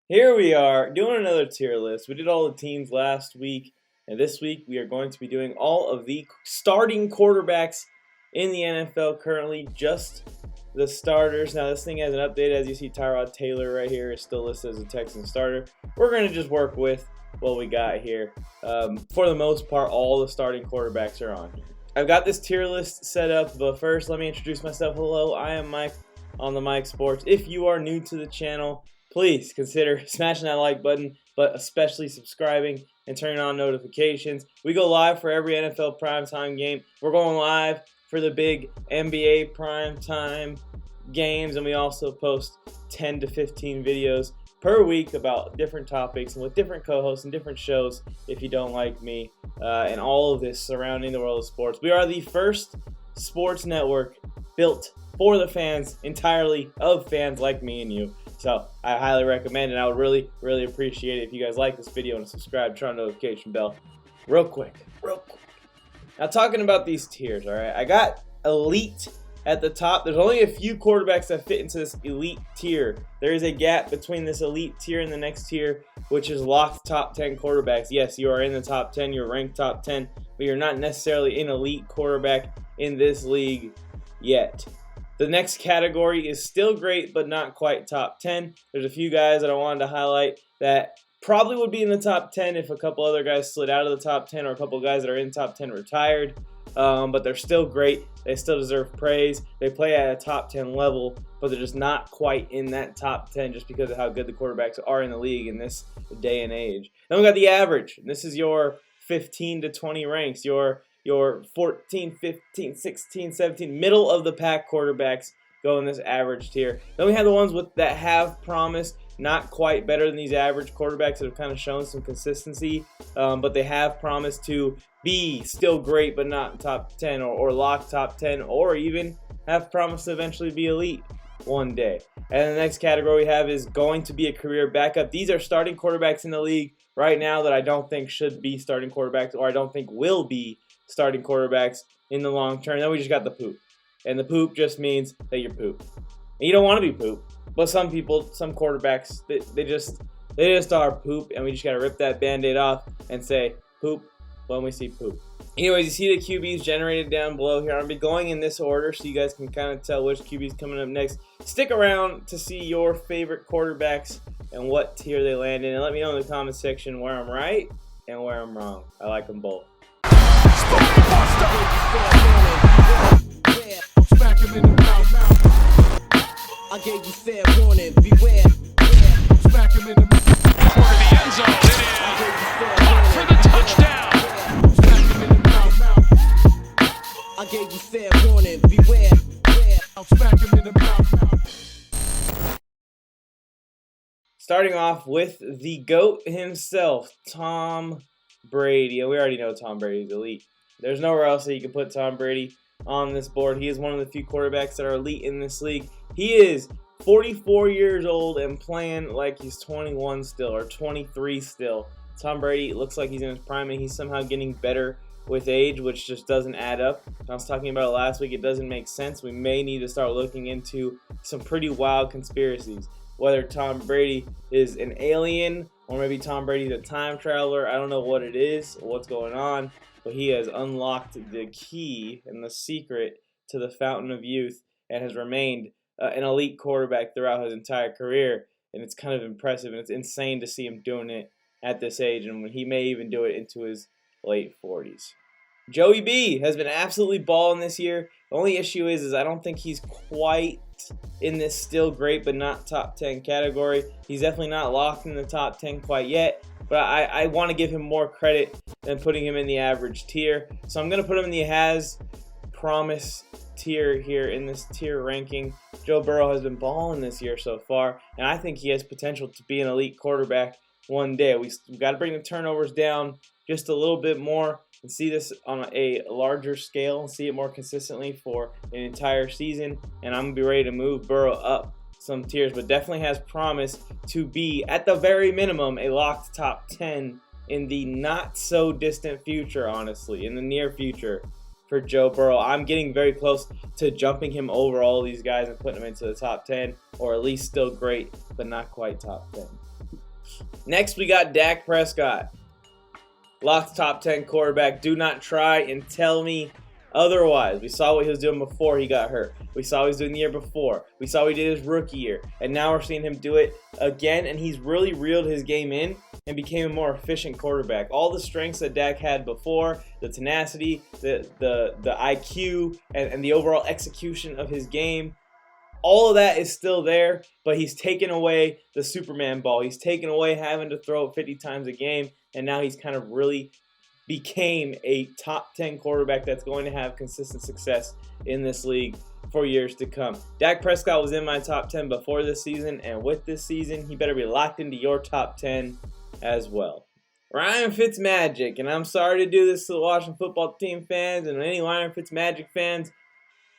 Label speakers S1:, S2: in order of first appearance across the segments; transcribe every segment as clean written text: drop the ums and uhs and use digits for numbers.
S1: Here we are doing another tier list. We did all the teams last week, and this week we are going to be doing all of the starting quarterbacks in the NFL currently, just the starters. Now this thing hasn't updated. As you see, Tyrod Taylor right here is still listed as a Texan starter. We're going to just work with what we got here. For the most part, all the starting quarterbacks are on here. I've got this tier list set up, but first let me introduce myself. Hello, I am Mike on the Mike Sports. If you are new to the channel, please consider smashing that like button, but especially subscribing and turning on notifications. We go live for every NFL primetime game. We're going live for the big NBA primetime games, and we also post 10 to 15 videos per week about different topics and with different co-hosts and different shows if you don't like me, and all of this surrounding the world of sports. We are the first sports network built for the fans, entirely of fans like me and you. So I highly recommend, and I would really appreciate it if you guys like this video and subscribe, turn on the notification bell real quick. Now talking about these tiers, all right, I got elite at the top. There's only a few quarterbacks that fit into this elite tier. There is a gap between this elite tier and the next tier, which is locked top 10 quarterbacks. Yes, you are in the top 10, you're ranked top 10, but you're not necessarily an elite quarterback in this league yet. The next category is still great, but not quite top 10. There's a few guys that I wanted to highlight that probably would be in the top 10 if a couple other guys slid out of the top 10, or a couple guys that are in top 10 retired. But they're still great. They still deserve praise. They play at a top 10 level, but they're just not quite in that top 10 just because of how good the quarterbacks are in the league in this day and age. Then we got the average. This is your 15 to 20 ranks, your 14, 15, 16, 17, middle of the pack quarterbacks go in this average tier. Then we have the ones that have promised, not quite better than these average quarterbacks that have kind of shown some consistency, but they have promised to be still great but not top 10 or lock top 10, or even have promised to eventually be elite one day. And the next category we have is going to be a career backup. These are starting quarterbacks in the league right now that I don't think should be starting quarterbacks, or I don't think will be starting quarterbacks in the long term. Then we just got the poop. And the poop just means that you're poop. And you don't want to be poop. But some people, some quarterbacks, they just are poop, and we just got to rip that band-aid off and say poop when we see poop. Anyways, you see the QBs generated down below here. I'll be going in this order so you guys can kind of tell which QB's coming up next. Stick around to see your favorite quarterbacks and what tier they land in. And let me know in the comment section where I'm right and where I'm wrong. I like them both.
S2: I gave you fair warning, beware. Smack him in the toward the end zone. It is caught for the touchdown. Smack him in the mouth. I gave you fair warning, beware. I'll smack him in the mouth.
S1: Starting off with the GOAT himself, Tom Brady. And we already know Tom Brady's elite. There's nowhere else that you can put Tom Brady on this board. He is one of the few quarterbacks that are elite in this league. He is 44 years old and playing like he's 21 still, or 23 still. Tom Brady looks like he's in his prime, and he's somehow getting better with age, which just doesn't add up. I was talking about it last week. It doesn't make sense. We may need to start looking into some pretty wild conspiracies. Whether Tom Brady is an alien, or maybe Tom Brady's a time traveler. I don't know what it is or what's going on, but he has unlocked the key and the secret to the fountain of youth and has remained an elite quarterback throughout his entire career. And it's kind of impressive, and it's insane to see him doing it at this age, and he may even do it into his late 40s. Joey B has been absolutely balling this year. The only issue is I don't think he's quite in this still great but not top 10 category. He's definitely not locked in the top 10 quite yet, but I want to give him more credit than putting him in the average tier. So I'm going to put him in the has promise tier here in this tier ranking. Joe Burrow has been balling this year so far, and I think he has potential to be an elite quarterback one day. We've got to bring the turnovers down just a little bit more and see this on a larger scale and see it more consistently for an entire season. And I'm going to be ready to move Burrow up some tiers, but definitely has promise to be, at the very minimum, a locked top 10 in the not so distant future, honestly, in the near future for Joe Burrow. I'm getting very close to jumping him over all these guys and putting him into the top 10, or at least still great, but not quite top 10. Next, we got Dak Prescott. Locked top 10 quarterback. Do not try and tell me otherwise. We saw what he was doing before he got hurt. We saw what he was doing the year before. We saw what he did his rookie year. And now we're seeing him do it again. And he's really reeled his game in and became a more efficient quarterback. All the strengths that Dak had before, the tenacity, the IQ, and the overall execution of his game, all of that is still there, but he's taken away the Superman ball. He's taken away having to throw it 50 times a game, and now he's kind of really became a top 10 quarterback that's going to have consistent success in this league for years to come. Dak Prescott was in my top 10 before this season, and with this season, he better be locked into your top 10 as well. Ryan Fitzmagic, and I'm sorry to do this to the Washington football team fans and any Ryan Fitzmagic fans.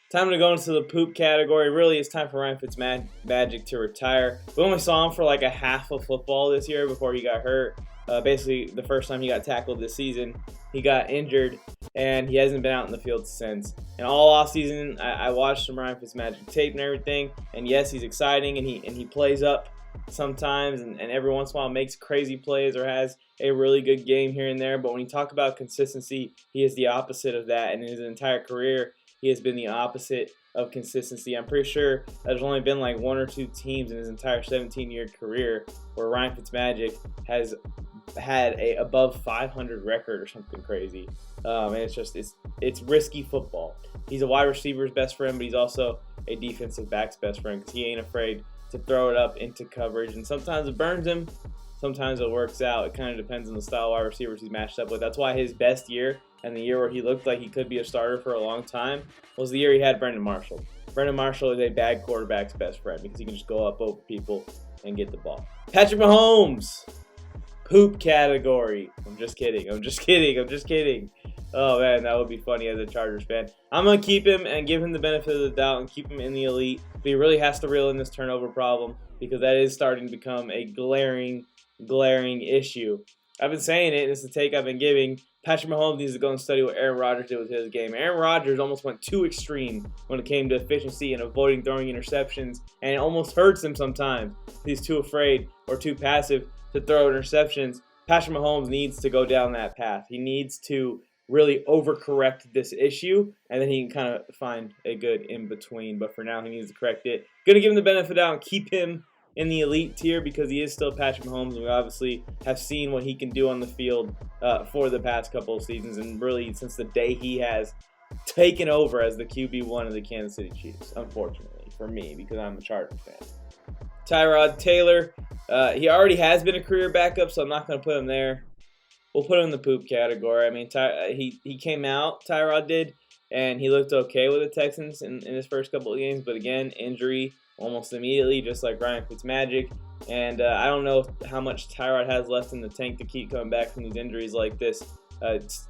S1: Time to go into the poop category. Really, it's time for Ryan Fitzmagic to retire. We only saw him for like a half of football this year before he got hurt. Basically, the first time he got tackled this season, he got injured, and he hasn't been out in the field since. And all offseason, I watched some Ryan Fitzmagic tape and everything, and yes, he's exciting, and he plays up sometimes, and every once in a while makes crazy plays or has a really good game here and there. But when you talk about consistency, he is the opposite of that, and in his entire career, he has been the opposite of consistency. I'm pretty sure there's only been like one or two teams in his entire 17-year career where Ryan Fitzmagic has had a above 500 record or something crazy. And it's risky football. He's a wide receiver's best friend, but he's also a defensive back's best friend because he ain't afraid to throw it up into coverage. And sometimes it burns him, sometimes it works out. It kind of depends on the style of wide receivers he's matched up with. That's why his best year and the year where he looked like he could be a starter for a long time was the year he had Brandon Marshall. Brandon Marshall is a bad quarterback's best friend because he can just go up over people and get the ball. Patrick Mahomes, poop category. I'm just kidding. Oh, man, that would be funny as a Chargers fan. I'm going to keep him and give him the benefit of the doubt and keep him in the elite. But he really has to reel in this turnover problem because that is starting to become a glaring issue. I've been saying it, and it's the take I've been giving. Patrick Mahomes needs to go and study what Aaron Rodgers did with his game. Aaron Rodgers almost went too extreme when it came to efficiency and avoiding throwing interceptions, and it almost hurts him sometimes. He's too afraid or too passive to throw interceptions. Patrick Mahomes needs to go down that path. He needs to really overcorrect this issue, and then he can kind of find a good in-between. But for now, he needs to correct it. Going to give him the benefit of the doubt and keep him in the elite tier because he is still Patrick Mahomes, and we obviously have seen what he can do on the field for the past couple of seasons, and really since the day he has taken over as the QB1 of the Kansas City Chiefs, unfortunately for me, because I'm a Chargers fan. Tyrod Taylor, he already has been a career backup, so I'm not going to put him there. We'll put him in the poop category. I mean, he came out, Tyrod did, and he looked okay with the Texans in his first couple of games, but again, injury almost immediately, just like Ryan Fitzmagic. And I don't know how much Tyrod has left in the tank to keep coming back from these injuries like this.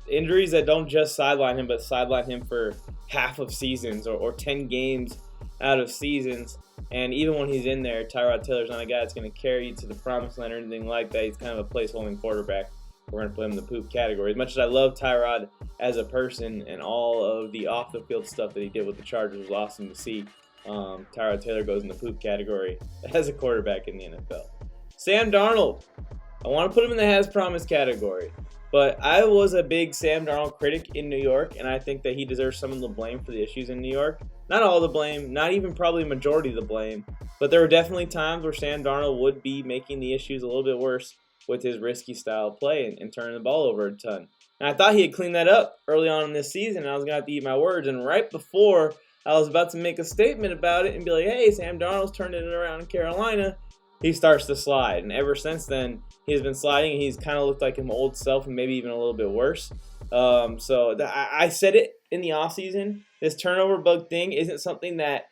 S1: Injuries that don't just sideline him, but sideline him for half of seasons or 10 games out of seasons. And even when he's in there, Tyrod Taylor's not a guy that's going to carry you to the promised land or anything like that. He's kind of a placeholding quarterback. We're going to put him in the poop category. As much as I love Tyrod as a person and all of the off-the-field stuff that he did with the Chargers was awesome to see, Tyrod Taylor goes in the poop category as a quarterback in the NFL. Sam Darnold. I want to put him in the has promised category. But I was a big Sam Darnold critic in New York, and I think that he deserves some of the blame for the issues in New York. Not all the blame, not even probably a majority of the blame, but there were definitely times where Sam Darnold would be making the issues a little bit worse with his risky style of play and turning the ball over a ton. And I thought he had cleaned that up early on in this season, and I was going to have to eat my words. And right before I was about to make a statement about it and be like, hey, Sam Darnold's turning it around in Carolina, he starts to slide. And ever since then, he has been sliding, and he's kind of looked like his old self and maybe even a little bit worse. I said it in the offseason. This turnover bug thing isn't something that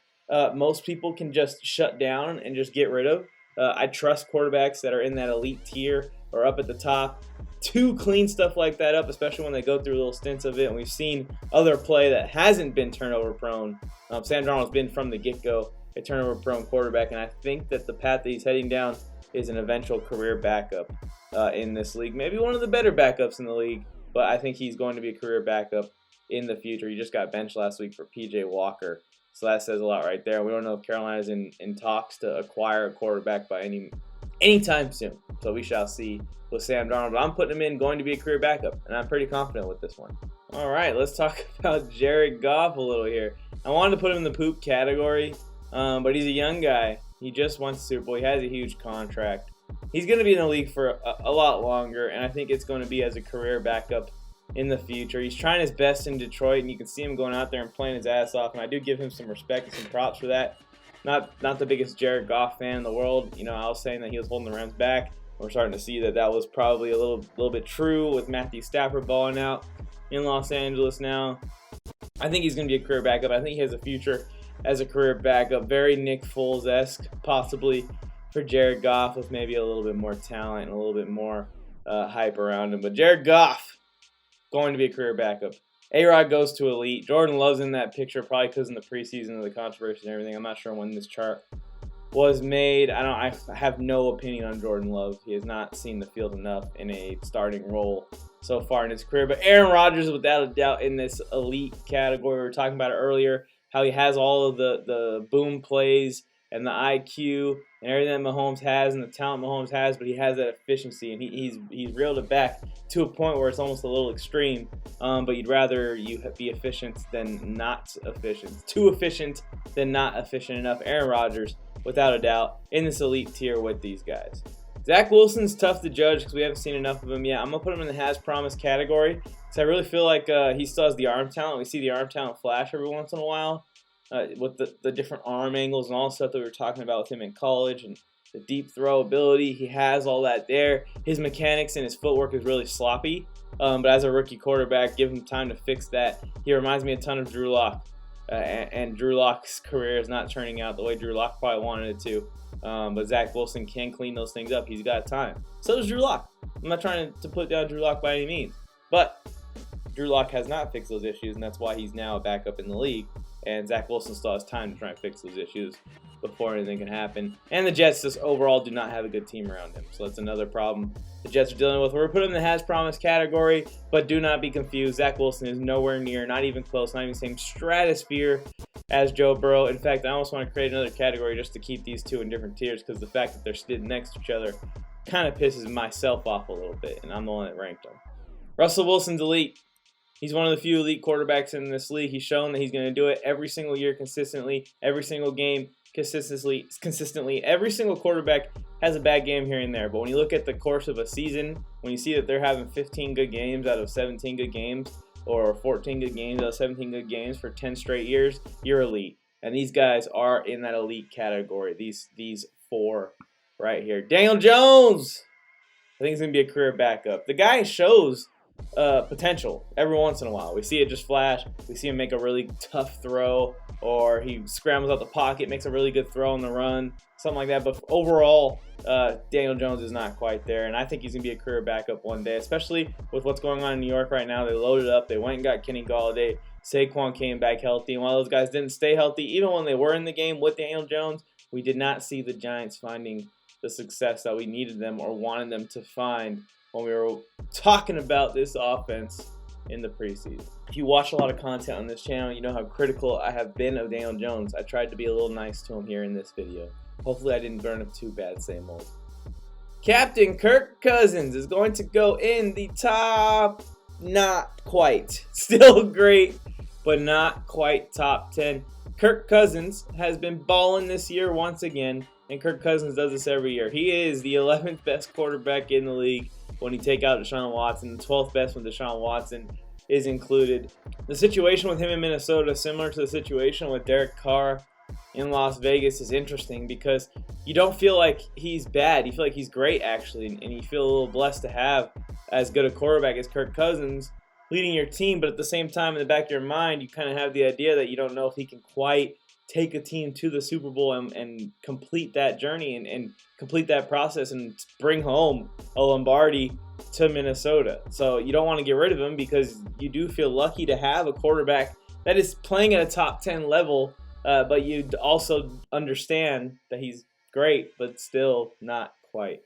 S1: most people can just shut down and just get rid of. I trust quarterbacks that are in that elite tier or up at the top to clean stuff like that up, especially when they go through little stints of it. And we've seen other play that hasn't been turnover prone. Sam Darnold's been from the get-go a turnover prone quarterback, and I think that the path that he's heading down is an eventual career backup in this league. Maybe one of the better backups in the league, but I think he's going to be a career backup in the future. He just got benched last week for P.J. Walker, so that says a lot right there. We don't know if Carolina's in talks to acquire a quarterback by any anytime soon. So we shall see with Sam Darnold. But I'm putting him in going to be a career backup, and I'm pretty confident with this one. All right, let's talk about Jared Goff a little here. I wanted to put him in the poop category, but he's a young guy. He just won the Super Bowl. He has a huge contract. He's going to be in the league for a lot longer, and I think it's going to be as a career backup in the future. He's trying his best in Detroit, and you can see him going out there and playing his ass off, and I do give him some respect and some props for that. Not the biggest Jared Goff fan in the world. You know, I was saying that he was holding the Rams back. We're starting to see that was probably a little bit true with Matthew Stafford balling out in Los Angeles now. I think he's going to be a career backup. I think he has a future as a career backup. Very Nick Foles-esque, possibly, for Jared Goff, with maybe a little bit more talent and a little bit more hype around him. But Jared Goff, going to be a career backup. A-Rod goes to elite. Jordan Love's in that picture, probably because in the preseason of the controversy and everything. I'm not sure when this chart was made. I have no opinion on Jordan Love. He has not seen the field enough in a starting role so far in his career. But Aaron Rodgers, without a doubt, in this elite category. We were talking about it earlier, how he has all of the boom plays and the IQ and everything that Mahomes has and the talent Mahomes has, but he has that efficiency, and he's reeled it back to a point where it's almost a little extreme. But you'd rather you be efficient than not efficient. Too efficient than not efficient enough. Aaron Rodgers, without a doubt, in this elite tier with these guys. Zach Wilson's tough to judge because we haven't seen enough of him yet. I'm going to put him in the has promised category because I really feel like he still has the arm talent. We see the arm talent flash every once in a while with the different arm angles and all the stuff that we were talking about with him in college and the deep throw ability. He has all that there. His mechanics and his footwork is really sloppy. But as a rookie quarterback, give him time to fix that. He reminds me a ton of Drew Lock. And Drew Lock's career is not turning out the way Drew Lock probably wanted it to. But Zach Wilson can clean those things up. He's got time. So does Drew Lock. I'm not trying to put down Drew Lock by any means. But Drew Lock has not fixed those issues, and that's why he's now a backup in the league. And Zach Wilson still has time to try and fix those issues before anything can happen. And the Jets just overall do not have a good team around him. So that's another problem the Jets are dealing with. We're putting him in the has promised category, but do not be confused. Zach Wilson is nowhere near, not even close, not even the same stratosphere as Joe Burrow. In fact, I almost want to create another category just to keep these two in different tiers because the fact that they're sitting next to each other kind of pisses myself off a little bit, and I'm the one that ranked them. Russell Wilson's elite. He's one of the few elite quarterbacks in this league. He's shown that he's going to do it every single year consistently, every single game consistently. Every single quarterback has a bad game here and there, but when you look at the course of a season, when you see that they're having 15 good games out of 17 good games, or 14 good games out of 17 good games for 10 straight years, you're elite. And these guys are in that elite category. These four right here. Daniel Jones, I think he's going to be a career backup. The guy shows potential every once in a while. We see it just flash. We see him make a really tough throw, or he scrambles out the pocket, makes a really good throw on the run, something like that. But overall, Daniel Jones is not quite there, and I think he's going to be a career backup one day, especially with what's going on in New York right now. They loaded up. They went and got Kenny Golladay. Saquon came back healthy, and while those guys didn't stay healthy, even when they were in the game with Daniel Jones, we did not see the Giants finding the success that we needed them or wanted them to find when we were talking about this offense in the preseason. If you watch a lot of content on this channel, you know how critical I have been of Daniel Jones. I tried to be a little nice to him here in this video. Hopefully I didn't burn him too bad, same old. Captain Kirk Cousins is going to go in the top, not quite. Still great, but not quite top 10. Kirk Cousins has been balling this year once again, and Kirk Cousins does this every year. He is the 11th best quarterback in the league when you take out Deshaun Watson, the 12th best when Deshaun Watson is included. The situation with him in Minnesota, similar to the situation with Derek Carr in Las Vegas, is interesting because you don't feel like he's bad. You feel like he's great, actually, and you feel a little blessed to have as good a quarterback as Kirk Cousins leading your team. But at the same time, in the back of your mind, you kind of have the idea that you don't know if he can quite take a team to the Super Bowl and complete that journey and complete that process and bring home a Lombardi to Minnesota. So you don't want to get rid of him because you do feel lucky to have a quarterback that is playing at a top 10 level, but you also understand that he's great, but still not quite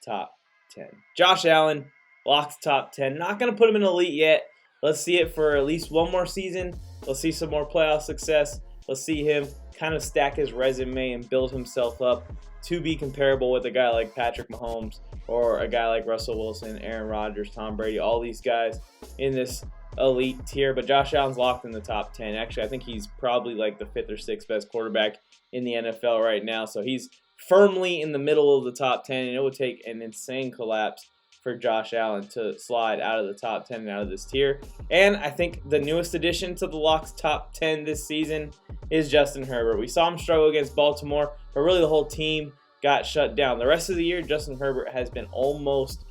S1: top 10. Josh Allen, locks top 10. Not going to put him in elite yet. Let's see it for at least one more season. Let's see some more playoff success. Let's see him kind of stack his resume and build himself up to be comparable with a guy like Patrick Mahomes or a guy like Russell Wilson, Aaron Rodgers, Tom Brady, all these guys in this elite tier. But Josh Allen's locked in the top 10. Actually, I think he's probably like the 5th or 6th best quarterback in the NFL right now. So he's firmly in the middle of the top 10, and it would take an insane collapse for Josh Allen to slide out of the top 10 and out of this tier. And I think the newest addition to the Locks top 10 this season is Justin Herbert. We saw him struggle against Baltimore, but really the whole team got shut down. The rest of the year, Justin Herbert has been almost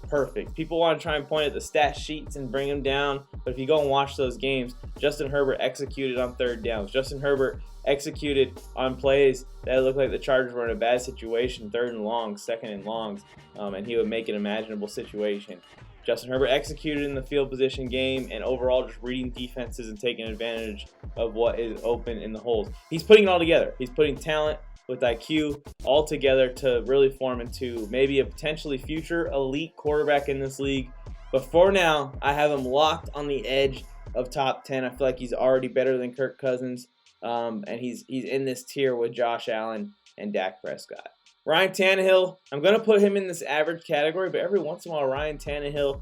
S1: perfect. People want to try and point at the stat sheets and bring him down, but if you go and watch those games, Justin Herbert executed on third downs. Justin Herbert executed on plays that looked like the Chargers were in a bad situation, 3rd and longs, 2nd and longs, and he would make an imaginable situation. Justin Herbert executed in the field position game and overall just reading defenses and taking advantage of what is open in the holes. He's putting it all together. He's putting talent with IQ all together to really form into maybe a potentially future elite quarterback in this league. But for now, I have him locked on the edge of top 10. I feel like he's already better than Kirk Cousins, and he's in this tier with Josh Allen and Dak Prescott. Ryan Tannehill, I'm going to put him in this average category, but every once in a while, Ryan Tannehill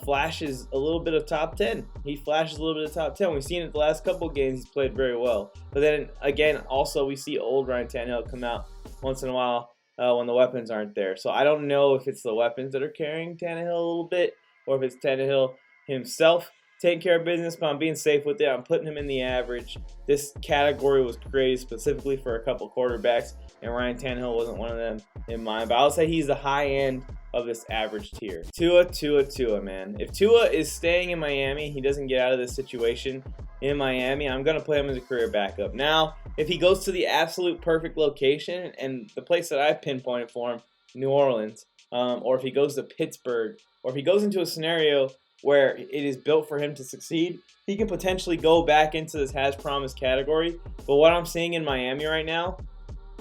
S1: flashes a little bit of top 10. He flashes a little bit of top 10. We've seen it the last couple of games. He's played very well. But then, again, also we see old Ryan Tannehill come out once in a while when the weapons aren't there. So I don't know if it's the weapons that are carrying Tannehill a little bit or if it's Tannehill himself taking care of business, but I'm being safe with it. I'm putting him in the average. This category was created specifically for a couple quarterbacks, and Ryan Tannehill wasn't one of them in mine. But I'll say he's the high end of this average tier. Tua, man. If Tua is staying in Miami, he doesn't get out of this situation in Miami, I'm going to play him as a career backup. Now, if he goes to the absolute perfect location, and the place that I've pinpointed for him, New Orleans, or if he goes to Pittsburgh, or if he goes into a scenario where it is built for him to succeed, he can potentially go back into this has promised category. But what I'm seeing in Miami right now,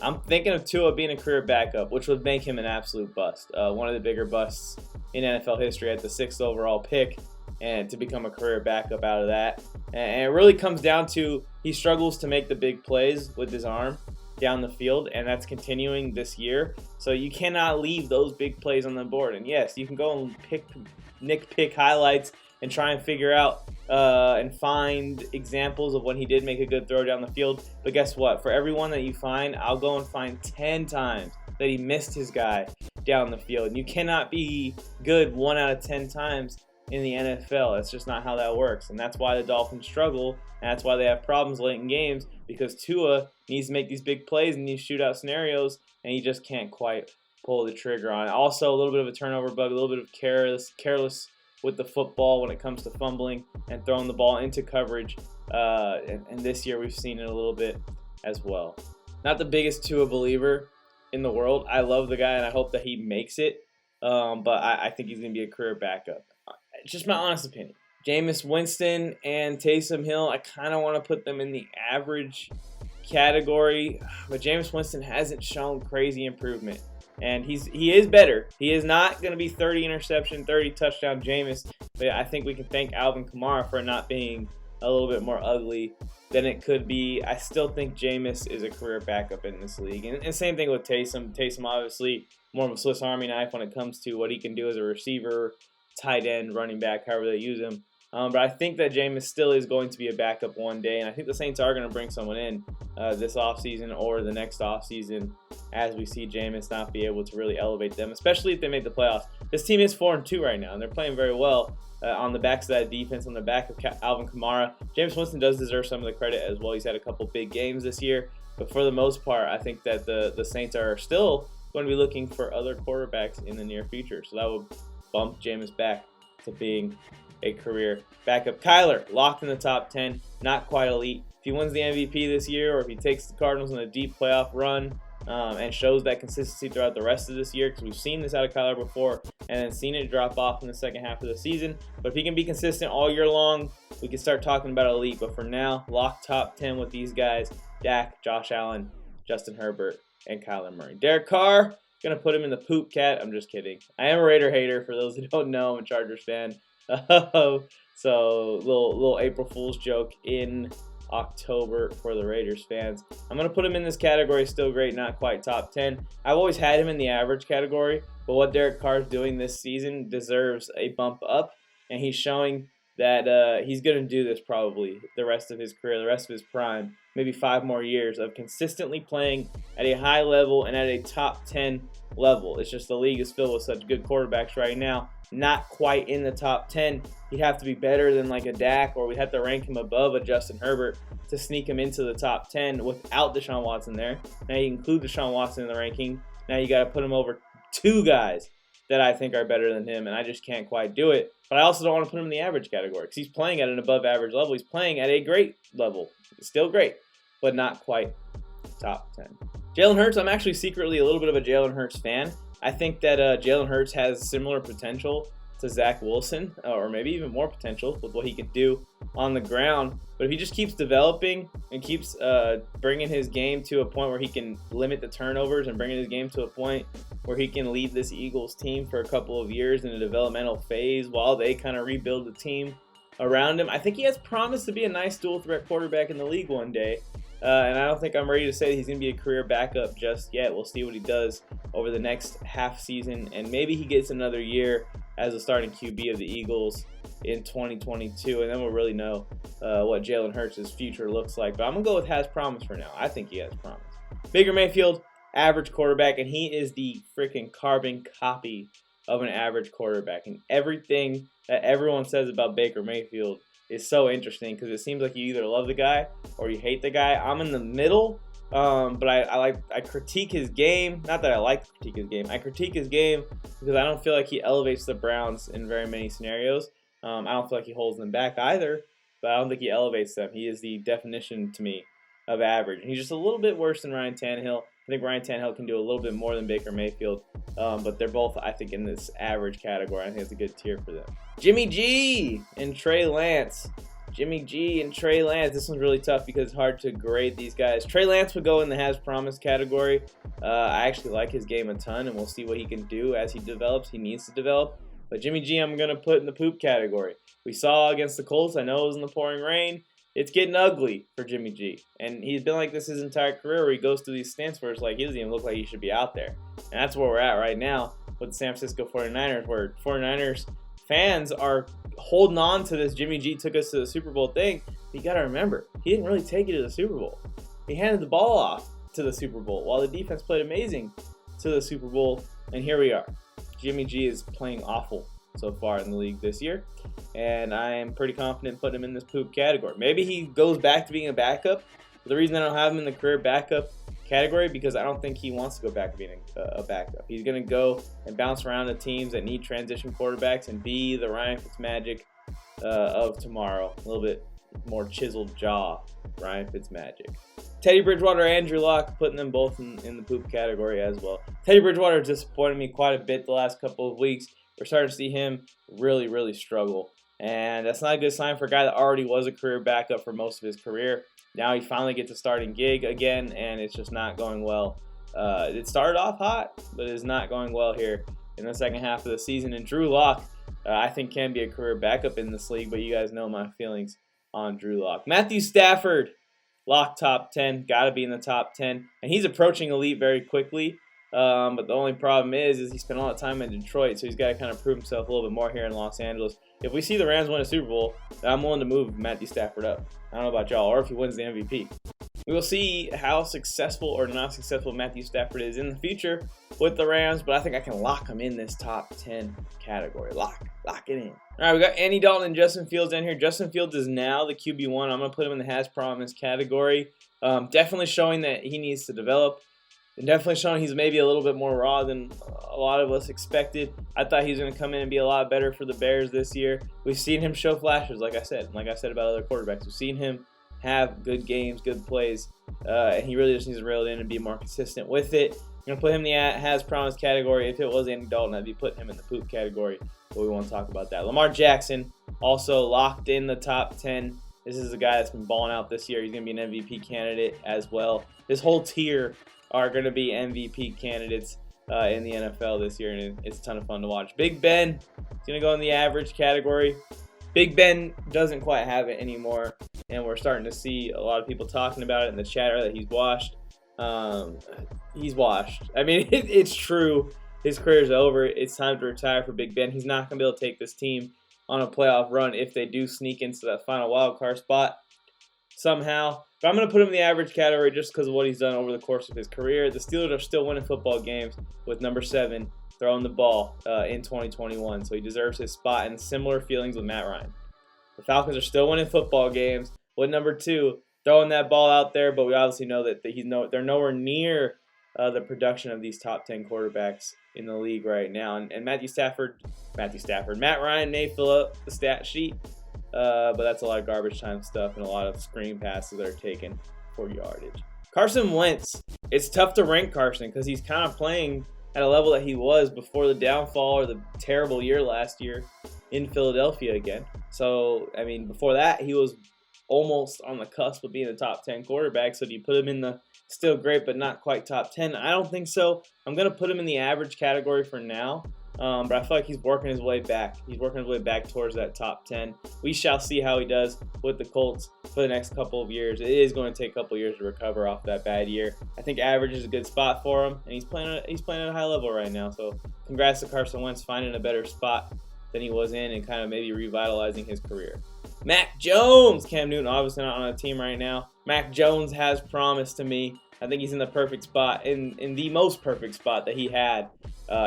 S1: I'm thinking of Tua being a career backup, which would make him an absolute bust. One of the bigger busts in NFL history at the 6th overall pick, and to become a career backup out of that. And it really comes down to he struggles to make the big plays with his arm down the field, and that's continuing this year. So you cannot leave those big plays on the board. And yes, you can go and nitpick highlights and try and figure out and find examples of when he did make a good throw down the field. But guess what? For every one that you find, I'll go and find 10 times that he missed his guy down the field. And you cannot be good 1 out of 10 times in the NFL. That's just not how that works. And that's why the Dolphins struggle, and that's why they have problems late in games, because Tua needs to make these big plays in these shootout scenarios, and he just can't quite pull the trigger on it. Also, a little bit of a turnover bug, a little bit of careless with the football when it comes to fumbling and throwing the ball into coverage. And this year we've seen it a little bit as well. Not the biggest Tua believer in the world. I love the guy, and I hope that he makes it. But I think he's going to be a career backup. It's just my honest opinion. Jameis Winston and Taysom Hill, I kind of want to put them in the average category. But Jameis Winston hasn't shown crazy improvement. And he is better. He is not going to be 30 interception, 30 touchdown Jameis. But I think we can thank Alvin Kamara for not being a little bit more ugly than it could be. I still think Jameis is a career backup in this league. And same thing with Taysom. Taysom obviously more of a Swiss Army knife when it comes to what he can do as a receiver, tight end, running back, however they use him. But I think that Jameis still is going to be a backup one day, and I think the Saints are going to bring someone in this offseason or the next offseason as we see Jameis not be able to really elevate them, especially if they make the playoffs. This team is 4-2 right now, and they're playing very well on the backs of that defense, on the back of Alvin Kamara. Jameis Winston does deserve some of the credit as well. He's had a couple big games this year, but for the most part, I think that the Saints are still going to be looking for other quarterbacks in the near future, so that would bump Jameis back to being a career backup. Kyler, locked in the top 10, not quite elite. If he wins the MVP this year, or if he takes the Cardinals in a deep playoff run and shows that consistency throughout the rest of this year, because we've seen this out of Kyler before and then seen it drop off in the second half of the season. But if he can be consistent all year long, we can start talking about elite. But for now, lock top 10 with these guys: Dak, Josh Allen, Justin Herbert, and Kyler Murray. Derek Carr, gonna put him in the poop cat. I'm just kidding. I am a Raider hater. For those who don't know, I'm a Chargers fan. So little April Fool's joke in October for the Raiders fans. I'm going to put him in this category, still great, not quite top 10. I've always had him in the average category, but what Derek Carr is doing this season deserves a bump up, and he's showing that he's going to do this probably the rest of his career, the rest of his prime, maybe 5 more years of consistently playing at a high level and at a top 10 level. It's just the league is filled with such good quarterbacks right now. Not quite in the top 10. He'd have to be better than like a Dak, or we'd have to rank him above a Justin Herbert to sneak him into the top 10 without Deshaun Watson there. Now you include Deshaun Watson in the ranking. Now you got to put him over 2 guys that I think are better than him, and I just can't quite do it. But I also don't want to put him in the average category because he's playing at an above average level. He's playing at a great level. Still great, but not quite top 10. Jalen Hurts, I'm actually secretly a little bit of a Jalen Hurts fan. I think that Jalen Hurts has similar potential to Zach Wilson, or maybe even more potential with what he can do on the ground. But if he just keeps developing and keeps bringing his game to a point where he can limit the turnovers and bringing his game to a point where he can lead this Eagles team for a couple of years in a developmental phase while they kind of rebuild the team around him, I think he has promise to be a nice dual threat quarterback in the league one day. And I don't think I'm ready to say that he's going to be a career backup just yet. We'll see what he does over the next half season, and maybe he gets another year as a starting QB of the Eagles in 2022, and then we'll really know what Jalen Hurts' future looks like. But I'm going to go with has promise for now. I think he has promise. Baker Mayfield, average quarterback, and he is the freaking carbon copy of an average quarterback. And everything that everyone says about Baker Mayfield is so interesting because it seems like you either love the guy or you hate the guy. I'm in the middle, but I critique his game. Not that I like to critique his game. I critique his game because I don't feel like he elevates the Browns in very many scenarios. I don't feel like he holds them back either, but I don't think he elevates them. He is the definition to me of average. And he's just a little bit worse than Ryan Tannehill. I think Ryan Tannehill can do a little bit more than Baker Mayfield, but they're both, I think, in this average category. I think it's a good tier for them. Jimmy G and Trey Lance. Jimmy G and Trey Lance. This one's really tough because it's hard to grade these guys. Trey Lance would go in the has promise category. I actually like his game a ton, and we'll see what he can do as he develops. He needs to develop. But Jimmy G, I'm going to put in the poop category. We saw against the Colts. I know it was in the pouring rain. It's getting ugly for Jimmy G. And he's been like this his entire career where he goes through these stints where it's like he doesn't even look like he should be out there. And that's where we're at right now with the San Francisco 49ers, where 49ers fans are holding on to this Jimmy G took us to the Super Bowl thing. You got to remember, he didn't really take you to the Super Bowl. He handed the ball off to the Super Bowl while the defense played amazing to the Super Bowl. And here we are. Jimmy G is playing awful so far in the league this year, and I am pretty confident putting him in this poop category. Maybe he goes back to being a backup. But the reason I don't have him in the career backup category because I don't think he wants to go back to being a backup. He's going to go and bounce around the teams that need transition quarterbacks and be the Ryan Fitzmagic of tomorrow. A little bit more chiseled jaw, Ryan Fitzmagic. Teddy Bridgewater, Andrew Luck, putting them both in the poop category as well. Teddy Bridgewater disappointed me quite a bit the last couple of weeks. We're starting to see him really, really struggle. And that's not a good sign for a guy that already was a career backup for most of his career. Now he finally gets a starting gig again, and it's just not going well. It started off hot, but it's not going well here in the second half of the season. And Drew Lock, I think, can be a career backup in this league, but you guys know my feelings on Drew Lock. Matthew Stafford, Lock top 10, got to be in the top 10. And he's approaching elite very quickly. But the only problem is he spent all that time in Detroit, so he's got to kind of prove himself a little bit more here in Los Angeles. If we see the Rams win a Super Bowl, then I'm willing to move Matthew Stafford up. I don't know about y'all, or if he wins the MVP. We will see how successful or not successful Matthew Stafford is in the future with the Rams, but I think I can lock him in this top 10 category. Lock it in. All right, we got Andy Dalton and Justin Fields in here. Justin Fields is now the QB1. I'm going to put him in the has promise category. Definitely showing that he needs to develop. And definitely showing he's maybe a little bit more raw than a lot of us expected. I thought he was going to come in and be a lot better for the Bears this year. We've seen him show flashes, like I said about other quarterbacks. We've seen him have good games, good plays, and he really just needs to reel it in and be more consistent with it. I'm going to put him in the has promise category. If it was Andy Dalton, I'd be putting him in the poop category, but we won't talk about that. Lamar Jackson, also locked in the top 10. This is a guy that's been balling out this year. He's going to be an MVP candidate as well. This whole tier are going to be MVP candidates in the NFL this year, and it's a ton of fun to watch. Big Ben is going to go in the average category. Big Ben doesn't quite have it anymore, and we're starting to see a lot of people talking about it in the chatter that he's washed. He's washed. I mean, it's true. His career's over. It's time to retire for Big Ben. He's not going to be able to take this team on a playoff run if they do sneak into that final wild card spot somehow. But I'm going to put him in the average category just because of what he's done over the course of his career. The Steelers are still winning football games with number 7 throwing the ball in 2021. So he deserves his spot, and similar feelings with Matt Ryan. The Falcons are still winning football games with number 2 throwing that ball out there, but we obviously know that they're nowhere near the production of these top 10 quarterbacks in the league right now. And Matt Ryan may fill up the stat sheet, but that's a lot of garbage time stuff and a lot of screen passes that are taken for yardage. Carson Wentz, it's tough to rank Carson because he's kind of playing at a level that he was before the downfall or the terrible year last year in Philadelphia again. So, I mean, before that, he was almost on the cusp of being a top 10 quarterback. So do you put him in the still great but not quite top 10? I don't think so. I'm going to put him in the average category for now. But I feel like he's working his way back. He's working his way back towards that top 10. We shall see how he does with the Colts for the next couple of years. It is going to take a couple of years to recover off that bad year. I think average is a good spot for him, and he's playing at a high level right now. So congrats to Carson Wentz finding a better spot than he was in and kind of maybe revitalizing his career. Mac Jones, Cam Newton obviously not on a team right now. Mac Jones has promised to me. I think he's in the perfect spot, in the most perfect spot that he had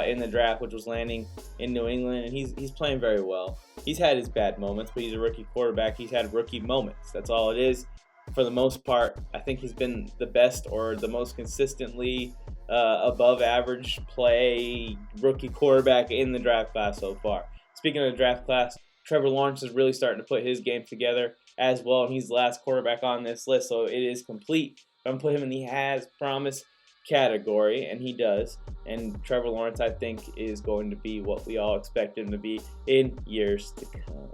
S1: in the draft, which was landing in New England, and he's playing very well. He's had his bad moments, but he's a rookie quarterback. He's had rookie moments. That's all it is. For the most part, I think he's been the best or the most consistently above average play rookie quarterback in the draft class so far. Speaking of the draft class, Trevor Lawrence is really starting to put his game together as well, and he's the last quarterback on this list, so it is complete. I'm going to put him in the has promised category, and he does. And Trevor Lawrence, I think, is going to be what we all expect him to be in years to come.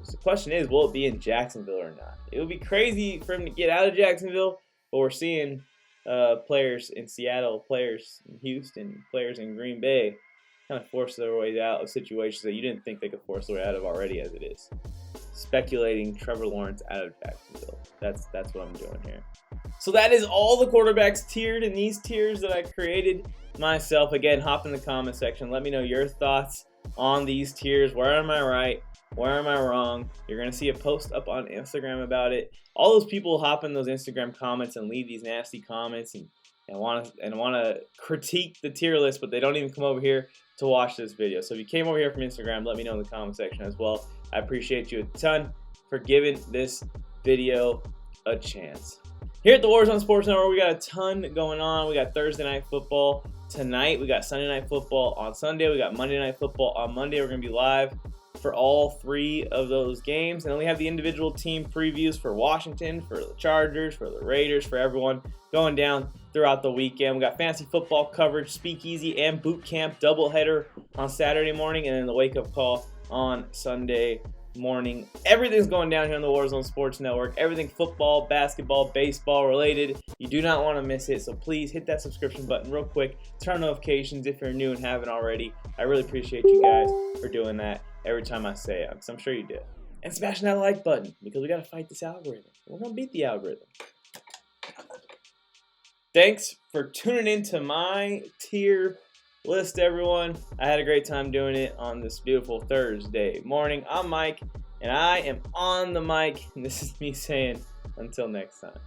S1: So the question is, will it be in Jacksonville or not? It would be crazy for him to get out of Jacksonville, but we're seeing players in Seattle, players in Houston, players in Green Bay kind of force their way out of situations that you didn't think they could force their way out of already as it is. Speculating Trevor Lawrence out of Jacksonville. That's what I'm doing here. So that is all the quarterbacks tiered in these tiers that I created myself. Again, hop in the comment section. Let me know your thoughts on these tiers. Where am I right? Where am I wrong? You're going to see a post up on Instagram about it. All those people hop in those Instagram comments and leave these nasty comments and want to critique the tier list, but they don't even come over here to watch this video. So if you came over here from Instagram, let me know in the comment section as well. I appreciate you a ton for giving this video a chance. Here at the Warzone Sports Network, we got a ton going on. We got Thursday Night Football tonight. We got Sunday Night Football on Sunday. We got Monday Night Football on Monday. We're going to be live for all 3 of those games. And then we have the individual team previews for Washington, for the Chargers, for the Raiders, for everyone going down throughout the weekend. We got fantasy football coverage, speakeasy, and boot camp doubleheader on Saturday morning, and then the wake-up call on Sunday morning. Everything's going down here on the Warzone Sports Network. Everything football, basketball, baseball related. You do not want to miss it, so please hit that subscription button real quick. Turn on notifications if you're new and haven't already. I really appreciate you guys for doing that every time I say it, because I'm sure you do. And smashing that like button, because we got to fight this algorithm. We're going to beat the algorithm. Thanks for tuning into my tier list, everyone. I had a great time doing it on this beautiful Thursday morning. I'm Mike, and I am on the mic, and this is me saying until next time.